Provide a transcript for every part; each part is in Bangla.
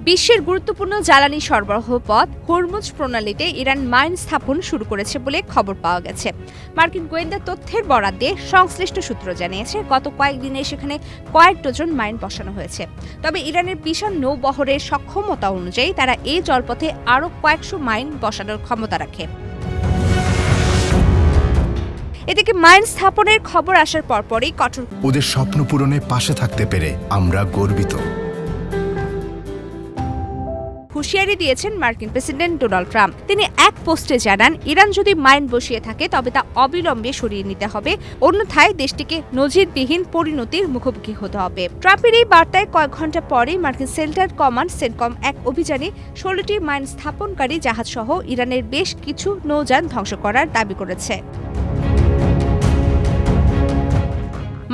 বিশ্বের গুরুত্বপূর্ণ জ্বালানি সরবরাহ পথ হরমুজ প্রণালীতে ইরান মাইন স্থাপন শুরু করেছে বলে খবর পাওয়া গেছে। মার্কিন গোয়েন্দা তথ্যের বরাত দিয়ে সংশ্লিষ্ট সূত্র জানিয়েছে, গত কয়েকদিনে সেখানে কয়েক ডজন মাইন বসানো হয়েছে। তবে ইরানের বিশাল নৌবহরের সক্ষমতা অনুযায়ী তারা এই জলপথে আরও কয়েকশো মাইন বসানোর ক্ষমতা রাখে। এদিকে মাইন স্থাপনের খবর আসার পরপরই কঠোর ওদের স্বপ্ন পূরণে পাশে থাকতে পেরে আমরা গর্বিত হুঁশিয়ারি দিয়েছেন মার্কিন প্রেসিডেন্ট ডোনাল্ড ট্রাম্প। তিনি এক পোস্টে জানান, ইরান যদি মাইন বসিয়ে থাকে তবে তা অবিলম্বে সরিয়ে নিতে হবে, অন্যথায় দেশটিকে নজিরবিহীন পরিণতির মুখোমুখি হতে হবে। ট্রাম্পের এই বার্তায় কয়েক ঘন্টা পরেই মার্কিন সেন্ট্রাল কমান্ড সেন্টকম এক অভিযানে ১৬টি মাইন স্থাপনকারী জাহাজ সহ ইরানের বেশ কিছু নৌযান ধ্বংস করার দাবি করেছে।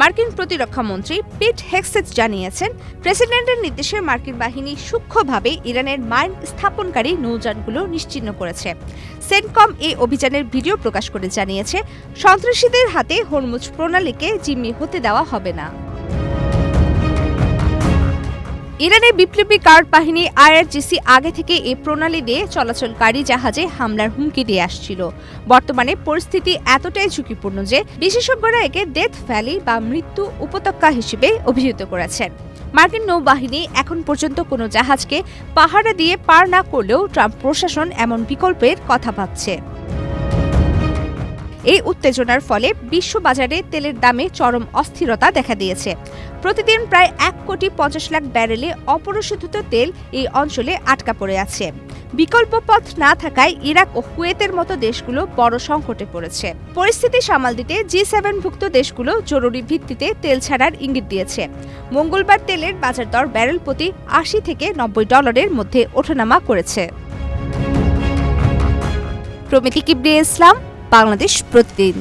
মার্কিন প্রতিরক্ষা মন্ত্রী পিট হেগসেথ জানিয়েছেন, প্রেসিডেন্টের নির্দেশে মার্কিন বাহিনী সূক্ষ্মভাবে ইরানের মাইন স্থাপনকারী নৌযানগুলো নিশ্চিহ্ন করেছে। সেন্টকম এই অভিযানের ভিডিও প্রকাশ করে জানিয়েছে, সন্ত্রাসীদের হাতে হরমুজ প্রণালীকে জিম্মি হতে দেওয়া হবে না। ইরানের বিপ্লবী গার্ড বাহিনী IRGC আগে থেকে এই প্রণালী দিয়ে চলাচলকারী জাহাজে হামলার হুমকি দিয়ে আসছিল। বর্তমানে পরিস্থিতি এতটাই ঝুঁকিপূর্ণ যে বিশেষজ্ঞরা একে ডেথ ভ্যালি বা মৃত্যু উপত্যকা হিসেবে অভিহিত করেছেন। মার্কিন নৌবাহিনী এখন পর্যন্ত কোনো জাহাজকে পাহারা দিয়ে পার না করলেও ট্রাম্প প্রশাসন এমন বিকল্পের কথা ভাবছে। এই উত্তেজনার ফলে বিশ্ববাজারে তেলের দামে চরম অস্থিরতা দেখা দিয়েছে। প্রতিদিন প্রায় ১,৫০,০০,০০০ ব্যারেলে অপরিশোধিত তেল এই অঞ্চলে আটকা পড়ে আছে। বিকল্প পথ না থাকায় ইরাক ও কুয়েতের মতো দেশগুলো বড় সংকটে পড়েছে। পরিস্থিতি সামাল দিতে G7ভুক্ত দেশগুলো জরুরি ভিত্তিতে তেল ছাড়ার ইঙ্গিত দিয়েছে। মঙ্গলবার তেলের বাজার দর ব্যারেল প্রতি $৮০ থেকে $৯০ মধ্যে ওঠানামা করেছে। প্রমিতি কিবরিয়া ইসলাম, বাংলাদেশ প্রতিদিন।